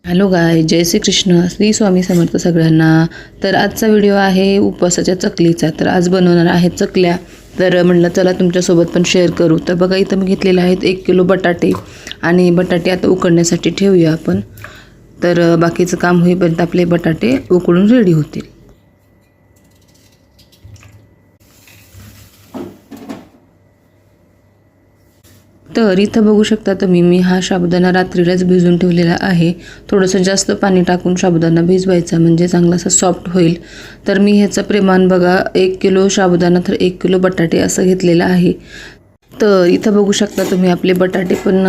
Hello गाय, जय श्री कृष्ण, श्री स्वामी समर्थ सगळ्यांना। तर आजचा व्हिडिओ आहे उपवासाच्या चकलीचा। तर आज बनवणार आहेत चकल्या। तर म्हटलं चला तुमच्यासोबत पण शेअर करू। तर बघा इथं मी घेतलेले आहेत 1 किलो बटाटे आणि बटाटे आता उकडण्यासाठी ठेवूया आपण। तर बाकीचं काम होईपर्यंत आपले बटाटे उकडून रेडी होतील। तर इथं बघू शकता तुम्ही मी हा साबुदाणा रात्रीलाच भिजवून ठेवलेला आहे। थोडंसं जास्त पाणी टाकून साबुदाणा भिजवायचा म्हणजे चांगलासा सॉफ्ट होईल। तर मी ह्याचं प्रमाण बघा 1 किलो साबुदाणा तर 1 किलो बटाटे असं घेतलेलं आहे। तर इथं बघू शकता तुम्ही आपले बटाटे पण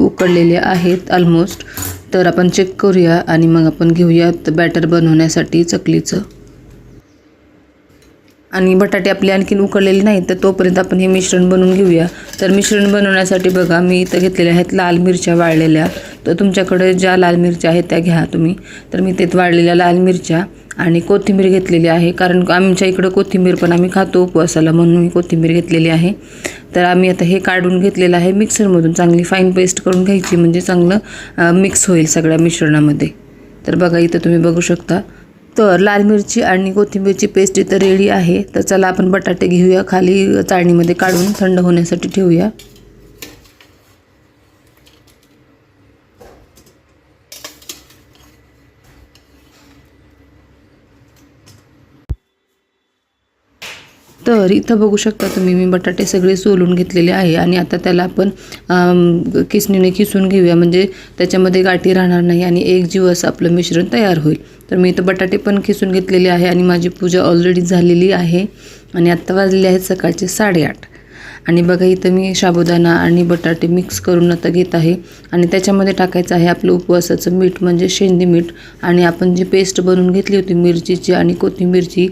उकडलेले आहेत ऑलमोस्ट। तर आपण चेक करूया आणि मग आपण घेऊयात बॅटर बनवण्यासाठी चकलीचं। आणि बटाटे आपले आणखीन उकडलेले नाहीत तर तोपर्यंत आपण हे मिश्रण बनवून घेऊया। तर मिश्रण बनवण्यासाठी बघा मी इथं घेतलेल्या आहेत लाल मिरच्या वाळलेल्या। तर तुमच्याकडे ज्या लाल मिरच्या आहेत त्या घ्या तुम्ही। तर मी ते वाळलेल्या लाल मिरच्या आणि कोथिंबीर घेतलेली आहे, कारण आमच्या इकडं कोथिंबीर पण आम्ही खातो उपवासाला, म्हणून मी कोथिंबीर घेतलेली आहे। तर आम्ही आता हे काढून घेतलेलं आहे मिक्सरमधून, चांगली फाईन पेस्ट करून घ्यायची म्हणजे चांगलं मिक्स होईल सगळ्या मिश्रणामध्ये। तर बघा इथं तुम्ही बघू शकता। तर लाल मिरची आणि कोथिंबीरची पेस्ट इथं रेडी आहे। तर चला आपण बटाटे घेऊया, खाली चाळणीमध्ये काढून थंड होण्यासाठी ठेवूया। तर इथं बघू शकता तुम्ही मी बटाटे सगळे सोलून घेतलेले आहे आणि आता त्याला आपण किसणीने किसून घेऊया म्हणजे त्याच्यामध्ये गाठी राहणार नाही आणि एक जीव असं आपलं मिश्रण तयार होईल। तर मी इथं बटाटे पण किसून घेतलेले आहे आणि माझी पूजा ऑलरेडी झालेली आहे आणि आत्ता वाजलेले आहेत सकाळचे 8:30। आणि बघा इथं मी साबुदाणा आणि बटाटे मिक्स करून आता घेत आहे आणि त्याच्यामध्ये टाकायचं आहे आपलं उपवासाचं मीठ म्हणजे शेंदी मीठ। आणि आपण जी पेस्ट बनवून घेतली होती मिरचीची आणि कोथिंबीरची,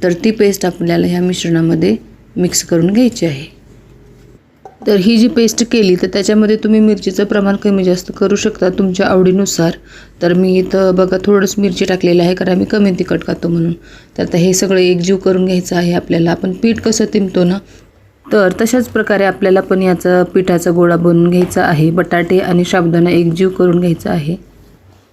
तर ती पेस्ट आपल्याला ह्या मिश्रणामध्ये मिक्स करून घ्यायची आहे। तर ही जी पेस्ट केली तर त्याच्यामध्ये तुम्ही मिरचीचं प्रमाण कमी जास्त करू शकता तुमच्या आवडीनुसार। तर मी इथं बघा थोडंच मिरची टाकलेलं आहे कारण मी कमी तिखट खातो म्हणून। तर आता हे सगळं एकजीव करून घ्यायचं आहे आपल्याला। आपण पीठ कसं तिंबतो ना, तर तशाच प्रकारे आपल्याला पण याचा पिठाचा गोळा बनवून घ्यायचा आहे। बटाटे आणि साबुदाणा एकजीव करून घ्यायचा आहे।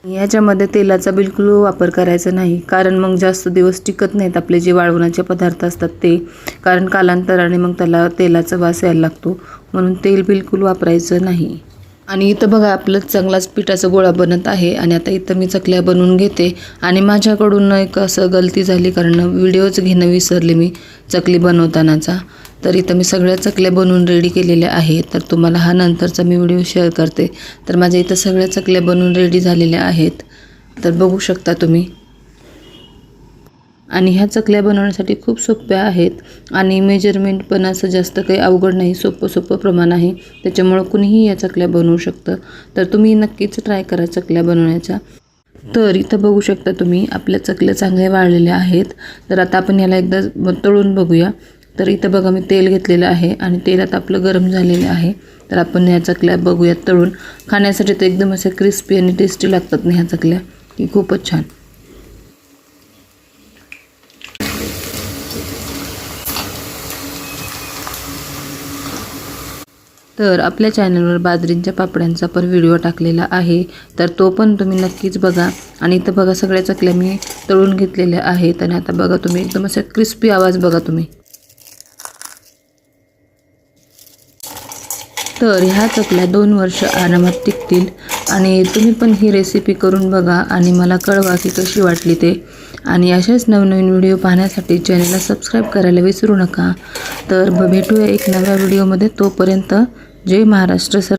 याच्यामध्ये तेलाचा बिलकुल वापर करायचा नाही, कारण मग जास्त दिवस टिकत नाहीत आपले जे वाळवणाचे पदार्थ असतात ते, कारण कालांतराने मग त्याला तेलाचा वास यायला लागतो, म्हणून तेल बिलकुल वापरायचं नाही। आणि इथं बघा आपलं चांगलाच पिठाचा गोळा बनत आहे आणि आता इथं मी चकल्या बनवून घेते। आणि माझ्याकडून एक असं गलती झाली कारण व्हिडिओच घेणं विसरले मी चकली बनवतानाचा। तर इथं मी सगळ्या चकल्या बनवून रेडी केलेल्या आहेत, तर तुम्हाला हा नंतरचा मी व्हिडिओ शेअर करते। तर माझ्या इथं सगळ्या चकल्या बनवून रेडी झालेल्या आहेत, तर बघू शकता तुम्ही। आणि ह्या चकल्या बनवण्यासाठी खूप सोप्या आहेत आणि मेजरमेंट पण असं जास्त काही अवघड नाही, सोपं प्रमाण आहे, त्याच्यामुळं कुणीही या चकल्या बनवू शकतं। तर तुम्ही नक्कीच ट्राय करा चकल्या बनवण्याचा। तर इथं बघू शकता तुम्ही आपल्या चकल्या चांगल्या वाळलेल्या आहेत। तर आता आपण याला एकदा तळून बघूया। तर इथं बघा मी तेल घेतलेलं आहे आणि तेल आता आपलं गरम झालेलं आहे। तर आपण ह्या चकल्या बघूयात तळून। खाण्यासाठी तर एकदम अशा क्रिस्पी आणि टेस्टी लागतात ना ह्या चकल्या, की खूपच छान। तर आपल्या चॅनलवर बाजरीच्या पापड्यांचा पण व्हिडिओ टाकलेला आहे, तर तो पण तुम्ही नक्कीच बघा। आणि इथं बघा सगळ्या चकल्या मी तळून घेतलेल्या आहेत आणि आता बघा तुम्ही एकदम असा क्रिस्पी आवाज बघा तुम्ही। तर ह्या चकल्या 2 वर्ष आरामात टिकतील आणि तुम्ही पण ही रेसिपी करून बघा आणि मला कळवा की कशी वाटली ते। आणि अशाच नवनवीन व्हिडिओ पाहण्यासाठी चॅनलला सबस्क्राईब करायला विसरू नका। तर भेटूया एक नव्या व्हिडिओमध्ये, तोपर्यंत जय महाराष्ट्र सर।